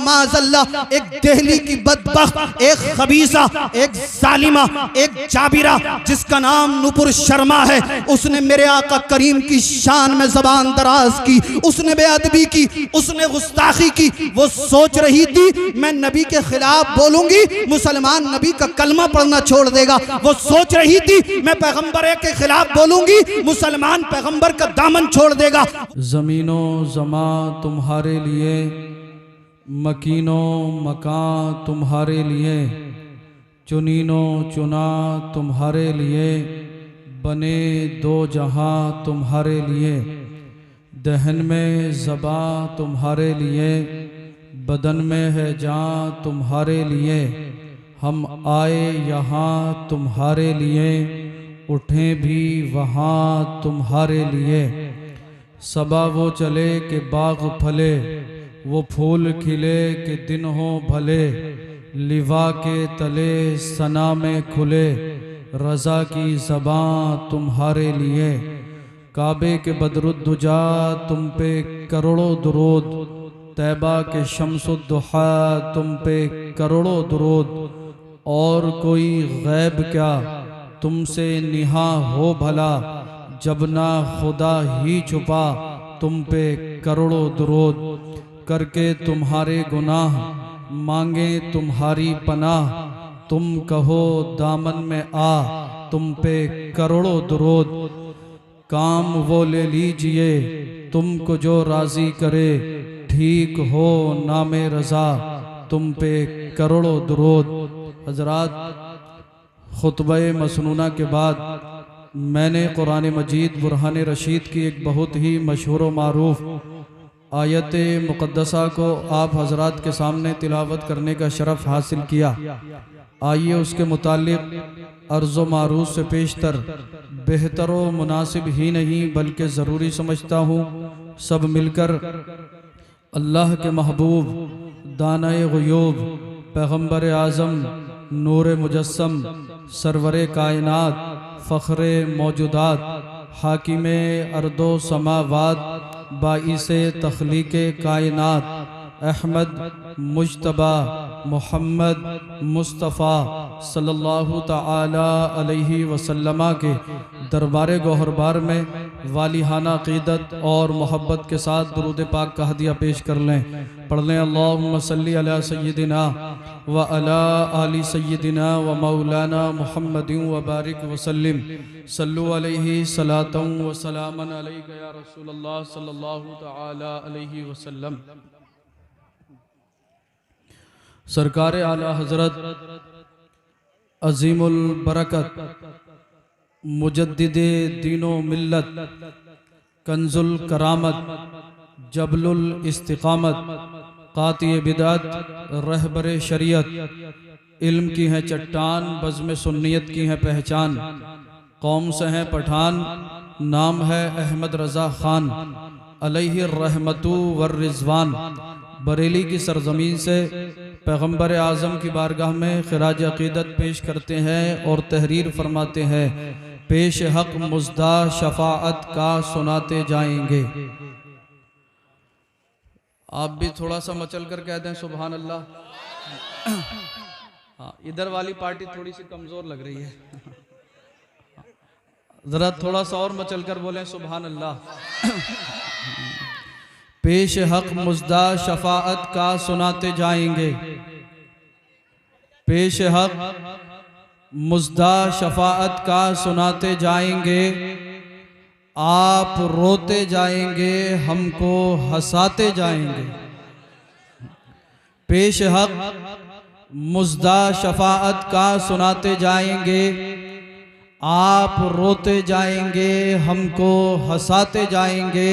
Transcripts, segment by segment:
माज़ल्ला एक देहली की बदबख्त, एक खबीसा, एक जालिमा, एक जाबिरा जिसका नाम नुपुर शर्मा है, उसने मेरे आका करीम की शान में ज़बान दराज की, उसने बेअदबी की, उसने गुस्ताखी की। वो सोच रही थी मैं नबी के खिलाफ बोलूंगी मुसलमान नबी का कलमा पढ़ना छोड़ देगा। वो सोच रही थी मैं पैगंबर के खिलाफ बोलूंगी मुसलमान पैगंबर का दामन छोड़ देगा। ज़मीनो ज़मा तुम्हारे लिए, मकीनो मकां तुम्हारे लिए, चुनीनो चुना तुम्हारे लिए, बने दो जहां तुम्हारे लिए। दहन में ज़बां तुम्हारे लिए, बदन में है जान तुम्हारे लिए। हम आए यहाँ तुम्हारे लिए, उठें भी वहाँ तुम्हारे लिए। सबा वो चले कि बाग फले, वो फूल खिले कि दिन हो भले। लिवा के तले सना में खुले, रज़ा की ज़बां तुम्हारे लिए। काबे के बदरुद्दुजा तुम पे करोड़ों दुरूद, तैबा के शम्सुद्दुहा तुम पे करोड़ों दुरूद। और कोई गैब क्या तुमसे निहा हो भला, जब ना खुदा ही छुपा तुम पे करोड़ों दुरूद। करके तुम्हारे गुनाह मांगे तुम्हारी पनाह, तुम कहो दामन में आ तुम पे करोड़ों दुरूद। काम वो ले लीजिए तुमको जो राजी करे, ठीक हो नामे रज़ा तुम पे करोड़ों दुरूद। हजरात, खुतबे मसनूना के बाद मैंने कुरान मजीद बुरहान रशीद की एक बहुत ही मशहूर व मारूफ आयत मुक़द्दसा को आप हजरात के सामने तिलावत करने का शरफ़ हासिल किया। आइए उसके मुतालिक अर्ज़ व मारूफ से पेशतर बेहतर व मुनासिब ही नहीं बल्कि ज़रूरी समझता हूँ सब मिलकर अल्लाह के महबूब दानाए ग़ुयूब पैगम्बर आज़म नूर मुजस्सम सरवरे कायनात फ़ख्रे मौजूदात हाकिमे अर्दो समावात बाइसे तख्लीक़े कायनात अहमद मुज्तबा मोहम्मद मुस्तफ़ा सल्लल्लाहु ताला अलैहि वसल्लम के दरबार गौहरबार में वालिहाना क़ीदत और मोहब्बत के साथ दुरूद पाक का हदिया पेश कर लें। पढ़ लें अल्लाहुम्मा सल्ली अला सय्यिदिना व अला आलि सय्यिदिना व मौलाना मुहम्मदिन व बारिक वसल्लिम। सल्लु अलैहि सलातन व सलामन अलैका या रसूलल्लाह सल्लल्लाहु ताला अलैहि वसल्लम। सरकार आला हज़रत अज़ीमुल बरकत मुजद्दिदे दीनो मिल्लत कंजुल करामत जबलुल इस्तिकामत कातिए बिदात रहबर शरीयत, इल्म की है चट्टान बज़्म सुन्नियत की है पहचान। कौम से हैं पठान नाम है अहमद रज़ा ख़ान अलैहि रहमतु वर रिज़वान। बरेली की सरजमीन से पैगम्बर आज़म की बारगाह में ख़िराज अक़ीदत पेश करते हैं और तहरीर फरमाते हैं। पेश हक मुज़दा शफ़ाअत का सुनाते जाएंगे। आप भी थोड़ा सा मचल कर कह दें सुभान अल्लाह। हाँ, इधर वाली पार्टी थोड़ी सी कमज़ोर लग रही है, ज़रा थोड़ा सा और मचल कर बोलें सुभान अल्लाह। पेश हक मुज़दा शफ़ाअत का सुनाते जाएंगे। पेश हक मुज़दा शफ़ाअत का सुनाते जाएंगे। आप रोते जाएंगे हमको हंसाते जाएंगे। पेश हक मुज़दा शफ़ाअत का सुनाते जाएंगे। आप रोते जाएंगे हमको हंसाते जाएंगे।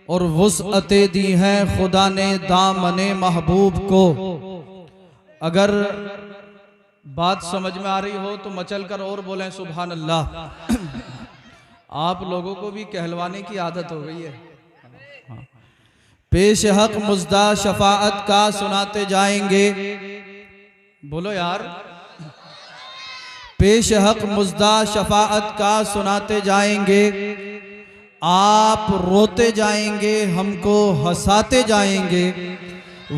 और वुसअते दी हैं खुदा ने दामने महबूब को। अगर बात समझ में आ रही हो तो मचल कर और बोलें सुभान अल्लाह। आप लोगों को भी कहलवाने की आदत हो गई है। पेश हक मुज़दा शफ़ाअत का सुनाते जाएंगे। बोलो यार। पेश हक मुज़दा शफ़ाअत का सुनाते जाएंगे। आप रोते जाएंगे हमको हंसाते जाएंगे।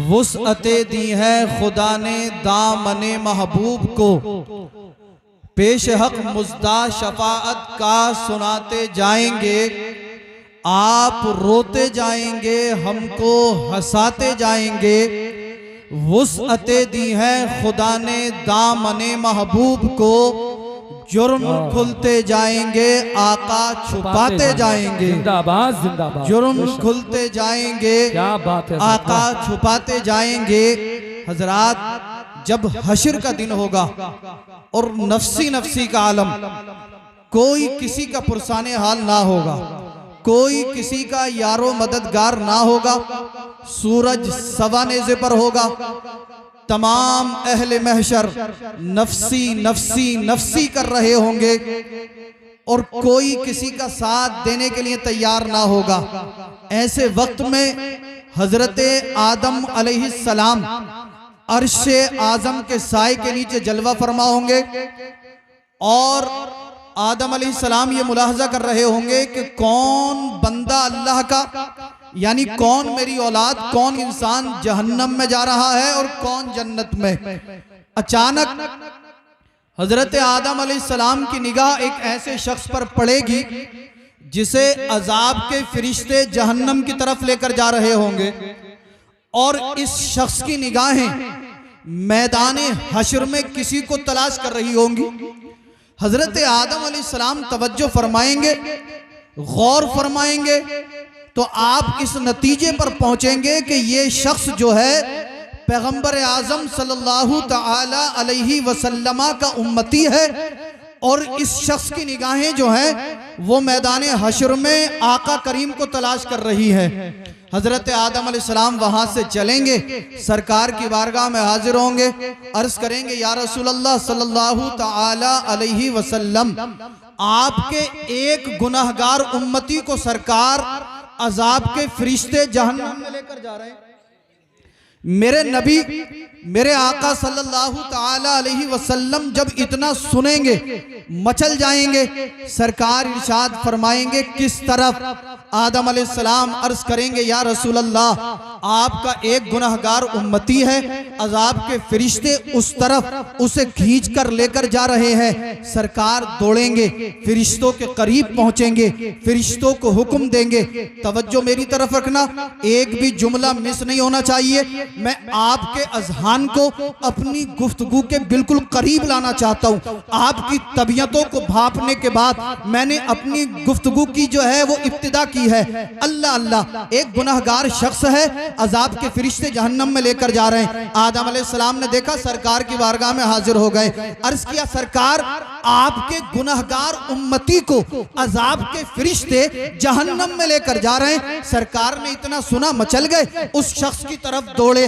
वुसअतें दी है खुदा ने दामने महबूब को, पेश हक मुज़्दा शफाअत का सुनाते जाएंगे, आप रोते जाएंगे हमको हंसाते जाएंगे। वुसअतें दी है खुदा ने दामने महबूब को, जुर्म खुलते जाएंगे आका छुपाते जाएंगे। जिंदाबाद जिंदाबाद। जुर्म खुलते जाएंगे, क्या बात है, आका छुपाते जाएंगे। हजरात, जब हश्र का दिन होगा और नफ्सी नफ्सी का आलम, कोई किसी का पुरसाने हाल ना होगा, कोई किसी का यारो मददगार ना होगा, सूरज सवानेज़े पर होगा, तमाम अहले महशर नफ्सी नफ्सी नफ्सी कर रहे होंगे और कोई किसी का साथ देने के लिए तैयार ना होगा। ऐसे वक्त में हजरत आदम अलैहिस्सलाम अर्शे आजम के साए के नीचे जलवा फरमा होंगे और आदम अलैहिस्सलाम ये मुलाहजा कर रहे होंगे कि कौन बंदा अल्लाह का, यानी कौन मेरी औलाद, कौन इंसान जहन्नम में जा रहा है और कौन जन्नत में। अचानक हजरत आदम अलैहिस्सलाम की निगाह एक ऐसे शख्स पर पड़ेगी जिसे अजाब के फरिश्ते जहन्नम की तरफ लेकर जा रहे होंगे और इस शख्स की निगाहें मैदान हश्र में किसी को तलाश कर रही होंगी। हजरत आदम अलैहिस्सलाम तवज्जो फरमाएंगे, गौर फरमाएंगे तो आप इस नतीजे पर पहुंचेंगे कि ये शख्स जो है पैगंबर आजम सल्लल्लाहु ताला अलैहि वसल्लम का उम्मती है और इस शख्स की निगाहें जो हैं वो मैदान हश्र में आका करीम को तलाश कर रही है। हजरत आदम अलैहिस्सलाम वहां से चलेंगे, सरकार की बारगाह में हाजिर होंगे, अर्ज करेंगे या रसूल अल्लाह सल्लल्लाहु ताला अलैहि वसल्लम, आपके एक गुनाहगार उम्मती को सरकार अजाब के फरिश्ते जहन्नम में लेकर जा रहे हैं। मेरे नबी, मेरे आका सल्लल्लाहु ताला अलैहि वसल्लम जब इतना सुनेंगे मचल जाएंगे। सरकार इरशाद फरमाएंगे किस तरफ? आदम अलैहिस्सलाम अर्ज करेंगे या रसूल अल्लाह, आपका एक गुनाहगार उम्मती है, अजाब के फरिश्ते उस तरफ उसे खींच कर लेकर जा रहे हैं। सरकार दौड़ेंगे, फरिश्तों के करीब पहुंचेंगे, फरिश्तों को हुक्म देंगे। तवज्जो मेरी तरफ रखना, एक भी जुमला मिस नहीं होना चाहिए। मैं आपके अज़हान को अपनी गुफ्तगू के बिल्कुल करीब लाना चाहता हूँ। आपकी तबीयतों को भांपने के बाद मैंने अपनी गुफ्तगू की जो है वो इब्तिदा की है। अल्लाह अल्लाह, एक गुनाहगार शख्स है, अजाब के फरिश्ते जहन्नम में लेकर जा रहे हैं। आदम अलैहिस्सलाम ने देखा, सरकार की बारगाह में हाजिर हो गए, अर्ज किया सरकार आपके गुनाहगार उम्मती को अजाब के फरिश्ते जहन्नम में लेकर जा रहे हैं। सरकार ने इतना सुना मचल गए, उस शख्स की तरफ दौड़े,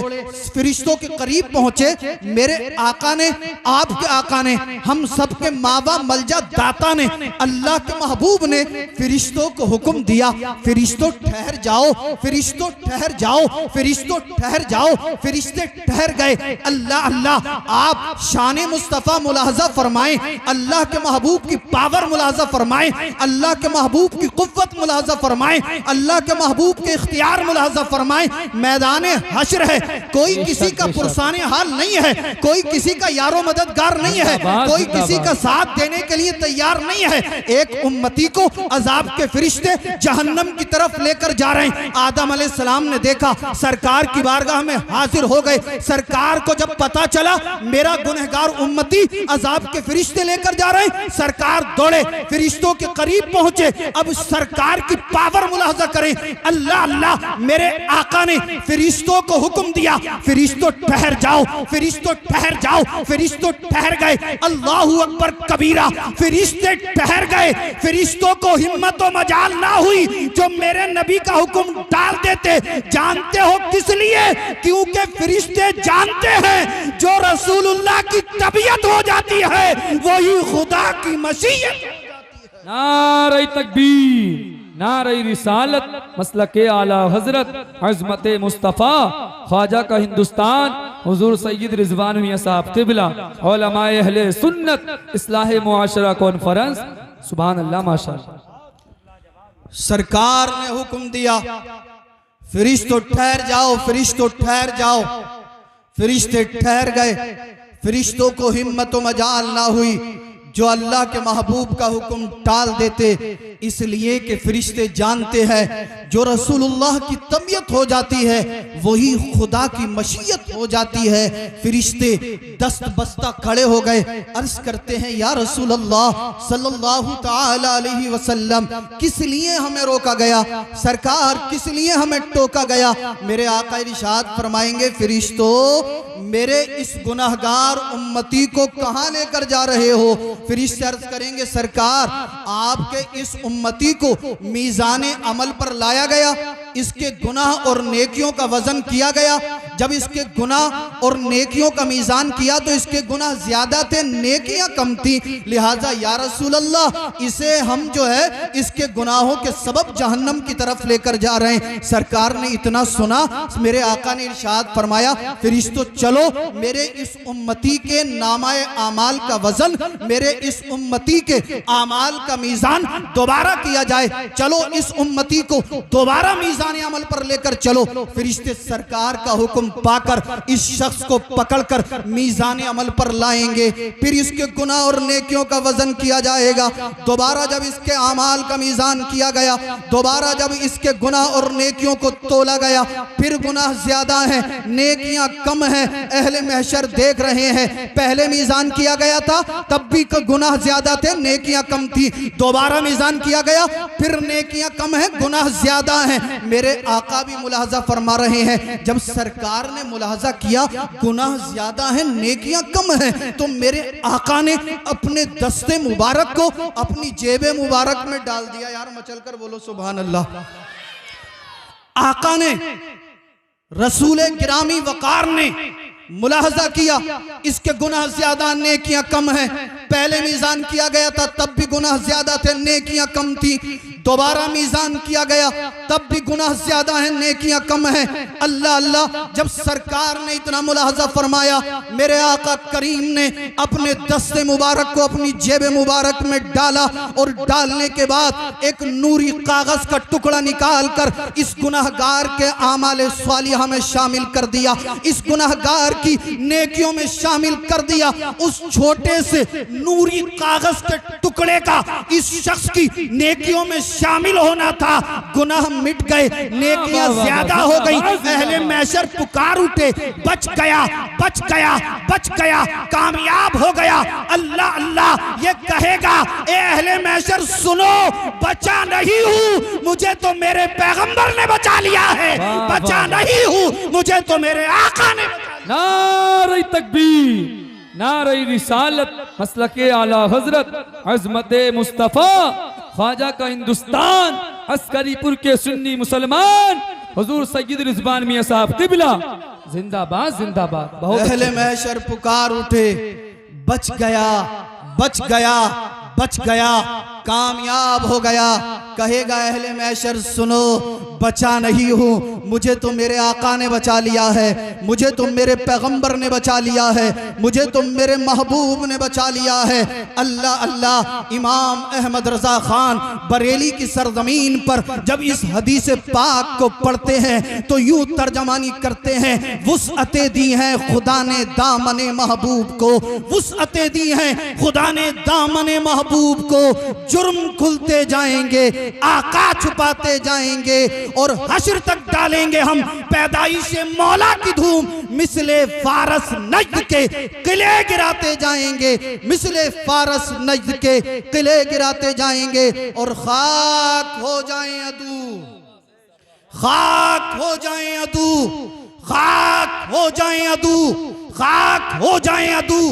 फरिश्तों के करीब पहुंचे। मेरे आका ने, आपके आका ने, हम सब के मावा मलजा दाता ने, अल्लाह के महबूब ने फरिश्तों को हुक्म दिया, फरिश्तों ठहर जाओ, फरिश्तों ठहर जाओ, फरिश्तों ठहर जाओ। फरिश्ते ठहर गए। अल्लाह अल्लाह, आप शान मुस्तफ़ा मुलाहजा फरमाएं, अल्लाह के महबूब की पावर मुलाहजा फरमाएं, अल्लाह के महबूब की कुव्वत मुलाहजा फरमाएं, अल्लाह के महबूब के इख्तियार मुलाहजा फरमाएं। मैदान हश्र है, कोई किसी का पुरसाने हाल नहीं है, कोई किसी का यारो मददगार नहीं है, कोई किसी का साथ देने के लिए तैयार नहीं है। एक उम्मती को अजाब के फरिश्ते जहन्नम की तरफ लेकर जा रहे हैं। आदम अलैहिस्सलाम ने देखा, सरकार की बारगाह में हाजिर हो गए। सरकार को जब पता चला मेरा गुनहगार उम्मती अजाब के फरिश्ते लेकर जा रहे हैं, सरकार दौड़े, फरिश्तों के करीब पहुंचे। अब सरकार की पावर मुलाहजा करें। अल्लाह अल्लाह, मेरे आका ने फरिश्तों को हुक्म दिया, फरिश्तों ठहर जाओ, फरिश्तों ठहर जाओ। फरिश्तों ठहर गए। अल्लाहू अकबर कबीरा, फरिश्ते ठहर गए। फरिश्तों को हिम्मत व मजाल ना हुई जो मेरे नबी का हुक्म डाल देते। जानते हो किस लिए? क्योंकि फरिश्ते जानते हैं जो रसूलुल्लाह की तबीयत हो जाती है वही खुदा की मशीयत। नारे तकबीर, नारे रिसालत, मसलके आला हजरत, अज़मत मुस्तफ़ा, ख्वाजा का हिंदुस्तान, हुजूर सैयद रिजवान मियां साहब क़िबला, उलमाए अहले सुन्नत, इस्लाह मुआशरा कॉन्फ्रेंस। सुभान अल्लाह, माशाअल्लाह। सरकार ने हुक्म दिया, फरिश्तो ठहर जाओ, फरिश्तो ठहर जाओ। फरिश्ते ठहर गए। फरिश्तों को हिम्मत व मजाल ना हुई जो अल्लाह के महबूब का हुक्म टाल देते, इसलिए कि फरिश्ते जानते हैं जो रसूलुल्लाह की तबीयत हो जाती है वही खुदा की मशीयत हो जाती है। फरिश्ते दस्त बस्ता खड़े हो गए, अर्ज करते हैं या रसूलल्लाह सल्लल्लाहु ताला अलैहि वसल्लम, किस लिए हमें रोका गया? सरकार किस लिए हमें टोका गया? मेरे आका इरशाद फरमाएंगे, फरिश्तों मेरे इस गुनाहगार उम्मती को कहां लेकर जा रहे हो? फरिश्ते अर्ज करेंगे, सरकार आपके इस उम्मती को मीज़ाने अमल पर लाया गया, इसके गुनाह और नेकियों का वजन किया गया। जब इसके गुनाह और नेकियों का मीज़ान किया तो इसके गुनाह ज्यादा थे, नेकियां कम थी। लिहाजा या रसूल अल्लाह इसे हम जो है इसके गुनाहों के सबब जहन्नम की तरफ लेकर जा रहे हैं। सरकार ने इतना सुना, मेरे आका ने इरशाद फरमाया, फरिश्तों चलो मेरे इस उम्मती के नामाए आमाल का वजन, मेरे इस उम्मती के आमाल का मीज़ान दोबारा किया जाए। चलो इस उम्मती को दोबारा मीज़ान अमल पर लेकर चलो। फरिश्ते सरकार का हुक्म पाकर इस शख्स को पकड़कर मीज़ान अमल पर लाएंगे। फिर इसके गुनाह और नेकियों का वजन किया जाएगा। दोबारा जब इसके आमाल का मीज़ान किया गया, दोबारा जब इसके गुनाह और नेकियों को तोला गया, फिर गुनाह ज्यादा है, नेकियां कम है। अहले महशर देख रहे हैं, पहले मीज़ान किया गया था तब भी गुनाह ज्यादा थे, नेकियां कम थी। दोबारा मीज़ान किया गया, फिर नेकियां कम है, गुनाह ज्यादा है। मेरे आका भी मुलाहजा फरमा रहे हैं, जब सरकार ने मुलाहजा किया गुनाह ज्यादा है, नेकियां कम है, तो मेरे आका ने अपने दस्ते मुबारक को अपनी जेबे मुबारक में डाल दिया। यार मचल कर बोलो सुभान अल्लाह। आका ने, रसूल गिरामी वकार ने मुलाहजा किया, इसके गुनाह ज्यादा, नेकियां कम है। पहले मीज़ान किया गया था तब भी गुनाह ज्यादा थे, नेकियां कम थी। दोबारा मीज़ान किया गया तब भी गुनाह ज्यादा है, नेकियां कम है। अल्लाह अल्लाह, जब सरकार ने इतना मुलाहजा फरमाया, मेरे आका करीम ने अपने दस्ते मुबारक को अपनी जेब मुबारक में डाला और डालने के बाद एक नूरी कागज का टुकड़ा निकाल कर इस गुनाहगार के आमाल स्वालिहा में शामिल कर दिया, इस गुनाहगार की नेकियों में शामिल कर दिया। उस छोटे से नूरी कागज के टुकड़े का इस शख्स की नेकियों में शामिल होना था। गुनाह मिट गए, नेकियां ज्यादा हो गई। अहले महशर पुकार उठे, बच गया, बच गया, बच गया, कामयाब हो गया। अल्लाह अल्लाह ये कहेगा, ए अहले महशर सुनो, बचा नहीं हूं, मुझे तो मेरे पैगंबर ने बचा लिया है। बचा नहीं हूं, मुझे तो मेरे आका ने बचा लिया। नारे तकबीर, नारे रिसालत, मसलके आला हजरत, अजमत मुस्तफा, ख्वाजा का हिंदुस्तान, अस्करीपुर के सुन्नी मुसलमान, हुजूर सैयद रिजवान मियां साहब किबला, जिंदाबाद जिंदाबाद। बहुत अहले महशर पुकार उठे, बच गया, बच गया, बच गया, कामयाब हो गया। कहेगा अहले महशर सुनो, बचा नहीं हूं, मुझे तो मेरे आका ने बचा लिया है, मुझे तो मेरे पैगंबर ने बचा लिया है, मुझे तो मेरे महबूब ने बचा लिया है। अल्लाह अल्लाह। इमाम अहमद रजा खान बरेली की सरजमीन पर जब इस हदीस पाक को पढ़ते हैं तो यूं तर्जमानी करते हैं, वुसअते दी हैं खुदा ने दामने महबूब को, वुसअते दी हैं खुदा ने दामने महबूब को। जुर्म खुलते जाएंगे, आका छुपाते जाएंगे और हश्र तक डालेंगे हम पैदाइश मौला की धूम। मिसले फारस नज्द के किले गिराते जाएंगे, मिसले फारस नज्द के किले गिराते जाएंगे और खाक हो जाएं अदू, खाक हो जाएं अदू, खाक हो जाएं अदू, खाक हो जाएं अदू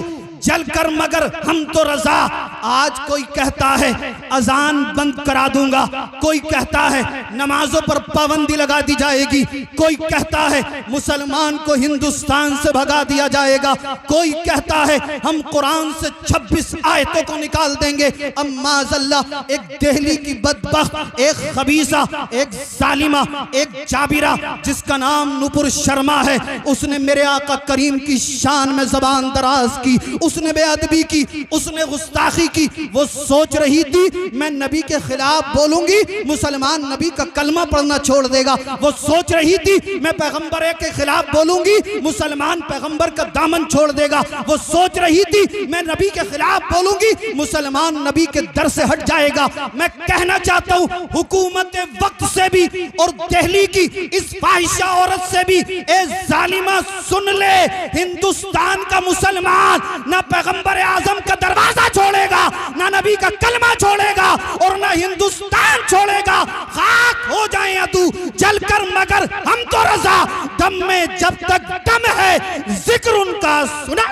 जलकर, मगर हम तो रजा। आज कोई कहता है अजान बंद करा दूंगा, कोई कहता है नमाजों पर पाबंदी लगा दी जाएगी, कोई कहता है मुसलमान को हिंदुस्तान से भगा दिया जाएगा, कोई कहता है हम कुरान से 26 आयतों को निकाल देंगे। अम्माज़ल्ला, एक दिल्ली की बदबख्त, एक खबीसा, एक जालिमा, एक जाबिरा जिसका नाम नुपुर शर्मा है, उसने मेरे आका करीम की शान में जबान दराज की, उसने बेअदबी की, उसने गुस्ताखी की वो सोच रही थी मैं नबी के खिलाफ बोलूंगी मुसलमान नबी का कलमा पढ़ना छोड़ देगा। वो सोच रही थी मैं पैगंबर के खिलाफ बोलूंगी मुसलमान पैगंबर का दामन छोड़ देगा। वो सोच रही थी मैं नबी के खिलाफ बोलूंगी मुसलमान नबी के दर से हट जाएगा। मैं कहना चाहता हूं हुकूमत वक्त से भी और दिल्ली की इस फाहिशा औरत से भी, ए जालिमा सुन ले, हिंदुस्तान का मुसलमान ना पैगंबर आजम का दरवाजा छोड़ेगा, ना नबी का कलमा छोड़ेगा और ना हिंदुस्तान छोड़ेगा। खाक हो जाए अदू जलकर मगर हम तो रजा, दम में जब तक दम है जिक्र उनका सुना।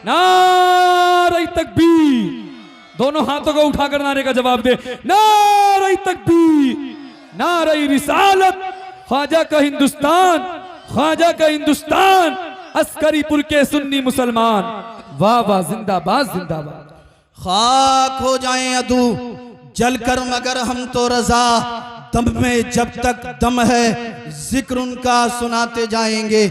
नारे तकबीर, दोनों हाथों को उठाकर नारे का जवाब दे। नारे तकबीर, नारे रिसालत, ख्वाजा का हिंदुस्तान, ख्वाजा का हिंदुस्तान, अस्करीपुर के सुन्नी मुसलमान, वाह वाह, जिंदाबाद जिंदाबाद। खाक हो जाएं अदू जलकर मगर हम तो रजा, दम में जब तक दम है जिक्र उनका सुनाते जाएंगे।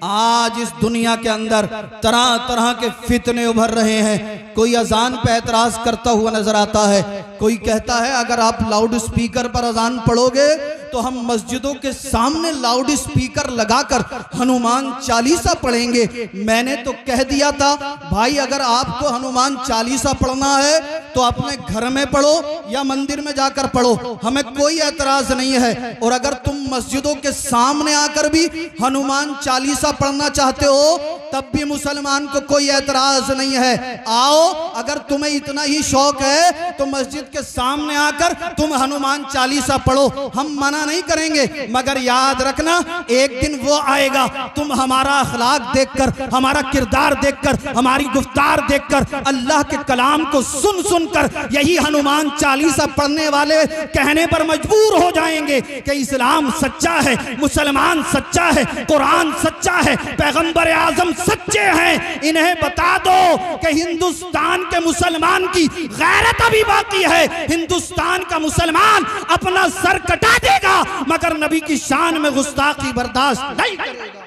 आज इस दुनिया के अंदर तरह तरह के फितने उभर रहे हैं। कोई अजान पे एतराज करता हुआ नजर आता है, कोई कहता है अगर आप लाउड स्पीकर पर अजान पढ़ोगे तो हम मस्जिदों के सामने लाउड स्पीकर लगाकर हनुमान चालीसा पढ़ेंगे। मैंने तो कह दिया था भाई अगर आपको हनुमान चालीसा पढ़ना है तो अपने घर में पढ़ो या मंदिर में जाकर पढ़ो, हमें कोई एतराज नहीं है। और अगर तुम मस्जिदों के सामने आकर भी हनुमान चालीसा पढ़ना चाहते हो तब भी मुसलमान को कोई एतराज नहीं है। आओ, अगर तुम्हें इतना ही शौक है तो मस्जिद के सामने आकर तुम हनुमान चालीसा पढ़ो, हम मना नहीं करेंगे। मगर याद रखना एक दिन वो आएगा, तुम हमारा अखलाक देखकर, हमारा किरदार देखकर, हमारी गुफ्तार देखकर, अल्लाह के कलाम को सुन सुनकर यही हनुमान चालीसा पढ़ने वाले कहने पर मजबूर हो जाएंगे कि इस्लाम सच्चा है, मुसलमान सच्चा है, कुरान सच्चा है, पैगंबर आजम सच्चे हैं। इन्हें बता दो कि हिंदुस्तान के मुसलमान की गैरत अभी बाकी है। हिंदुस्तान का मुसलमान अपना सर कटा देगा मगर नबी की शान में गुस्ताखी बर्दाश्त नहीं करेगा।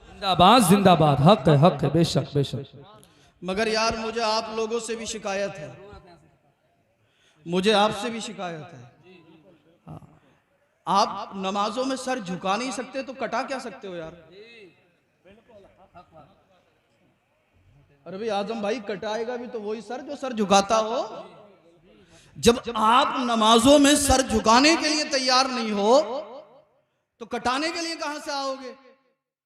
जिंदाबाद जिंदाबाद, हक है, बेशक बेशक। मगर यार मुझे आप लोगों से भी शिकायत है, मुझे आपसे भी शिकायत है। आप नमाजों में सर झुका नहीं सकते तो कटा क्या सकते हो यार? अरे भाई आजम भाई कटाएगा भी तो वही सर जो सर झुकाता हो। जब आप नमाजों में सर झुकाने के लिए तैयार नहीं हो तो कटाने के लिए कहां से आओगे?